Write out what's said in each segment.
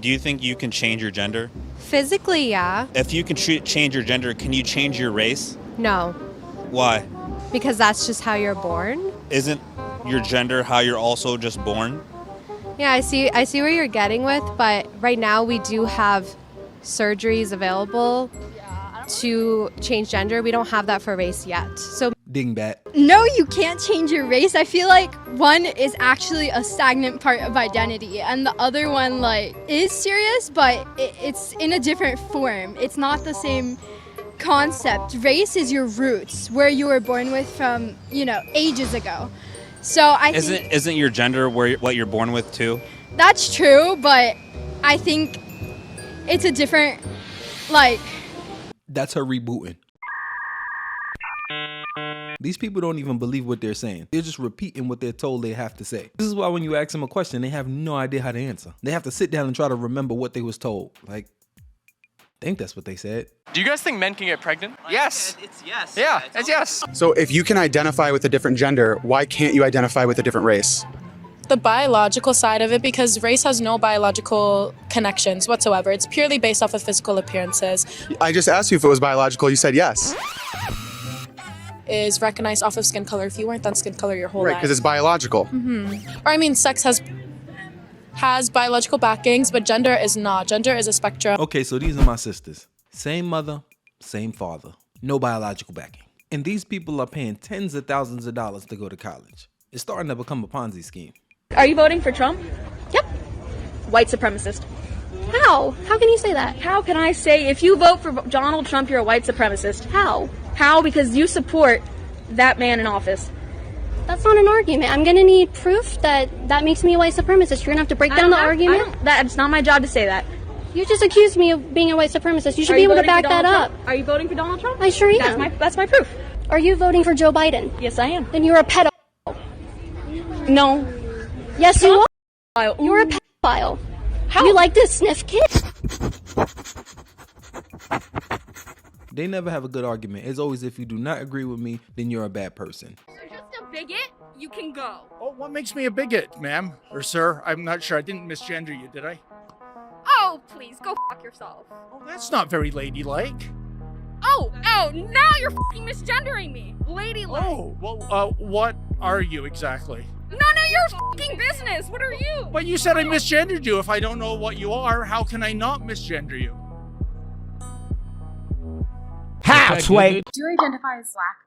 do you think you can change your gender? Physically, yeah. If you can change your gender, can you change your race? No, Why? because that's just how you're born. Isn't your gender how you're also just born? Yeah, I see where you're getting with, but right now we do have surgeries available to change gender. We don't have that for race yet. So Dingbat. No, you can't change your race. I feel like one is actually a stagnant part of identity, and the other one like is serious, but it's in a different form. It's not the same concept. Race is your roots, where you were born with from, ages ago. So I think Isn't your gender what you're born with too? that's true, but I think it's a different, That's her rebooting. These people don't even believe what they're saying. They're just repeating what they're told they have to say. This is why when you ask them a question, they have no idea how to answer. They have to sit down and try to remember what they was told. Like, I think that's what they said. Do you guys think men can get pregnant? Yes. It's yes. Yeah, it's yes. So if you can identify with a different gender, why can't you identify with a different race? The biological side of it, because race has no biological connections whatsoever. It's purely based off of physical appearances. I just asked you if it was biological. You said yes. Is recognized off of skin color. If you weren't that skin color your whole Right, life. because it's biological. Or I mean, sex has biological backings, but gender is not. Gender is a spectrum. Okay, so these are my sisters. Same mother, same father. No biological backing. And these people are paying tens of thousands of dollars to go to college. It's starting to become a Ponzi scheme. Are you voting for Trump? Yep. White supremacist. How? How can you say that? How can I say if you vote for Donald Trump, you're a white supremacist? How? How? Because you support that man in office. That's not an argument. I'm gonna need proof that makes me a white supremacist. You're gonna have to break down the argument. That's not my job to say that. You just accused me of being a white supremacist. You should Are be you able to voting for back that Donald up. Trump? Are you voting for Donald Trump? I sure am. That's my proof. Are you voting for Joe Biden? Yes, I am. Then you're a pedophile. No. Yes, you are. Ooh. You're a pedophile. How? You like to sniff kids? They never have a good argument. It's always, if you do not agree with me, then you're a bad person. You're just a bigot. You can go. Oh, what makes me a bigot, ma'am? Or sir? I'm not sure. I didn't misgender you, did I? Oh, please, go fuck yourself. Oh, that's not very ladylike. Oh, now you're fucking misgendering me. Ladylike. Oh, well, what are you exactly? None of your fucking business. What are you? But you said I misgendered you. If I don't know what you are, how can I not misgender you? How, Sway? Do you identify as black?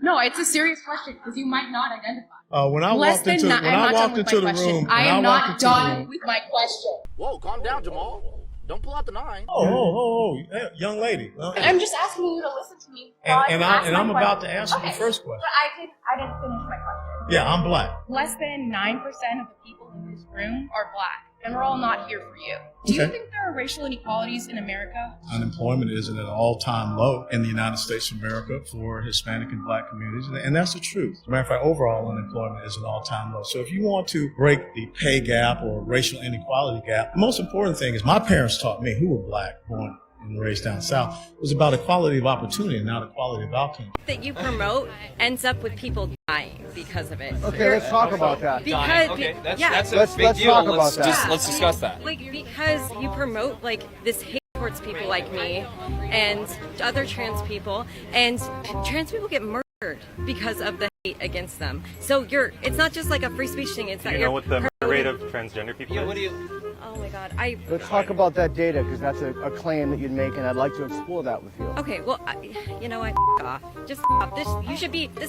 No, it's a serious question because you might not identify. When I walked into the room, I am not done with my question. Whoa, calm down, Jamal. Don't pull out the 9. Oh, hey, young lady. I'm just asking you to listen to me. And I'm about to answer the first question. But I didn't finish my question. Yeah, I'm black. Less than 9% of the people in this room are black, and we're all not here for you. Do you think there are racial inequalities in America? Unemployment is at an all-time low in the United States of America for Hispanic and black communities, and that's the truth. As a matter of fact, overall unemployment is an all-time low. So if you want to break the pay gap or racial inequality gap, the most important thing is my parents taught me, who were black, born and raised down south, was about equality of opportunity and not equality of outcome. That you promote ends up with people dying because of it. Okay, let's talk about that. Because That's a let's big deal. talk about that. Let's discuss that. like because you promote like this hate towards people like me and other trans people, and trans people get murdered because of the hate against them. So it's not just like a free speech thing. It's that you know what the rate of transgender people is? Oh my God, Let's talk about that data, because that's a claim that you'd make, and I'd like to explore that with you. Okay, well, you know what? Off. Just off. This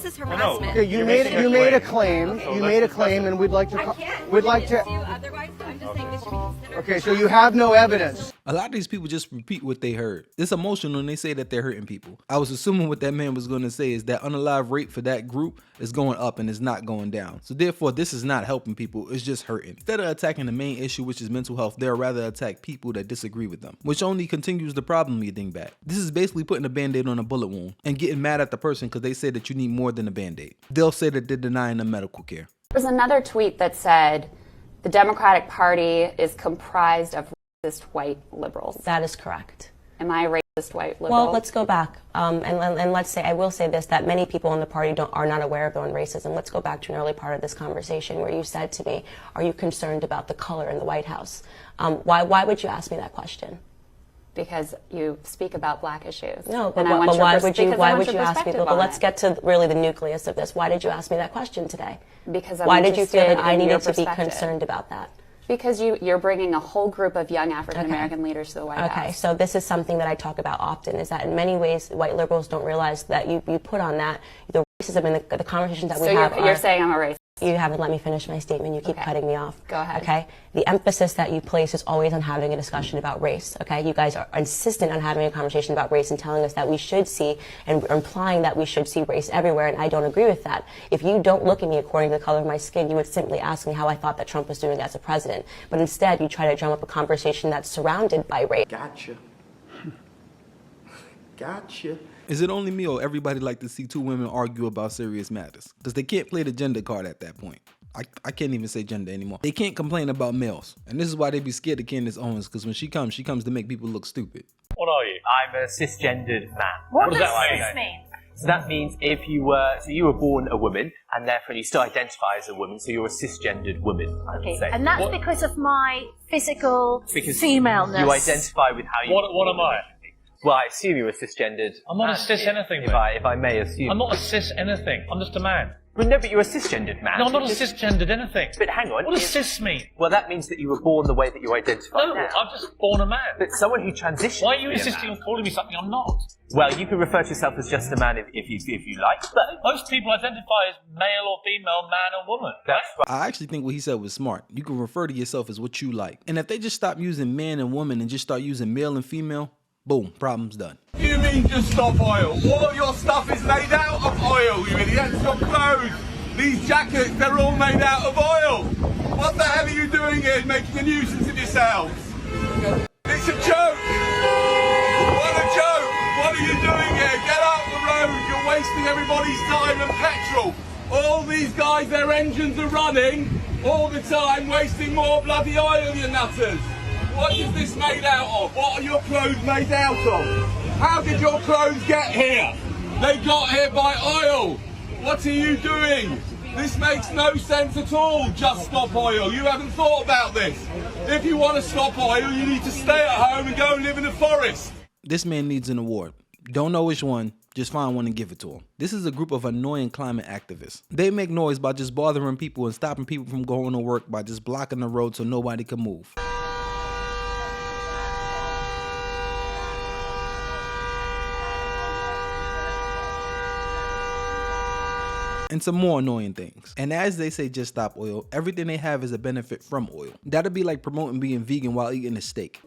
is harassment. Okay, you made a claim. You made a claim, and we'd like to. Otherwise, I'm just saying this should be considered. Okay, so you have no evidence. A lot of these people just repeat what they heard. It's emotional when they say that they're hurting people. I was assuming what that man was going to say is that unalive rate for that group is going up and is not going down. So therefore, this is not helping people. It's just hurting. Instead of attacking the main issue, which is mental health, they'll rather attack people that disagree with them, which only continues the problem, you dingbat. This is basically putting a band-aid on a bullet wound and getting mad at the person because they say that you need more than a band-aid. They'll say that they're denying them medical care. There was another tweet that said the Democratic Party is comprised of racist white liberals. That is correct. Am I white liberal. Well, let's go back. And let's say, I will say this, that many people in the party are not aware of their own racism. Let's go back to an early part of this conversation where you said to me, are you concerned about the color in the White House? Why would you ask me that question? Because you speak about black issues. No, but why would you ask me? But let's get to really the nucleus of this. Why did you ask me that question today? Because why did you feel that I needed to be concerned about that? Because you're bringing a whole group of young African American leaders to the White House. Okay, so this is something that I talk about often, is that in many ways, white liberals don't realize that you put on that the racism and the conversations that we have. So you're saying I'm a racist? You haven't let me finish my statement. You keep cutting me off. Go ahead. Okay? The emphasis that you place is always on having a discussion about race. Okay? You guys are insistent on having a conversation about race and telling us that we should see, and implying that we should see race everywhere, and I don't agree with that. If you don't look at me according to the color of my skin, you would simply ask me how I thought that Trump was doing as a president. But instead, you try to drum up a conversation that's surrounded by race. Gotcha. Gotcha. Is it only me or everybody like to see two women argue about serious matters? Because they can't play the gender card at that point. I can't even say gender anymore. They can't complain about males. And this is why they be scared of Candace Owens, because when she comes to make people look stupid. What are you? I'm a cisgendered man. What does that cis mean? So that means if you were born a woman, and therefore you still identify as a woman, so you're a cisgendered woman, I would say. And that's because of my physical femaleness. You identify with how you... What am I? Well, I assume you're a cisgendered I'm not man, a cis anything, if I may assume. I'm not a cis anything. I'm just a man. Well, no, but you're a cisgendered man. No, I'm not a cisgendered anything. But hang on. What does cis mean? Well, that means that you were born the way that you identify No, now. I'm just born a man. But someone who transitions. Why are you to be a insisting man. on calling me something I'm not? Well, you can refer to yourself as just a man if you like. But most people identify as male or female, man or woman. That's right. I actually think what he said was smart. You can refer to yourself as what you like. And if they just stop using man and woman and just start using male and female, boom, problem's done. You mean just stop oil? All of your stuff is made out of oil, you idiots. Your clothes, these jackets, they're all made out of oil. What the hell are you doing here, making a nuisance of yourselves? It's a joke. What a joke. What are you doing here? Get out the road. You're wasting everybody's time and petrol. All these guys, their engines are running all the time, wasting more bloody oil, you nutters. What is this made out of? What are your clothes made out of? How did your clothes get here? They got here by oil. What are you doing? This makes no sense at all. Just stop oil. You haven't thought about this. If you want to stop oil, you need to stay at home and go and live in the forest. This man needs an award. Don't know which one, just find one and give it to him. This is a group of annoying climate activists. They make noise by just bothering people and stopping people from going to work by just blocking the road so nobody can move. And some more annoying things. And as they say, just stop oil, everything they have is a benefit from oil. That'd be like promoting being vegan while eating a steak.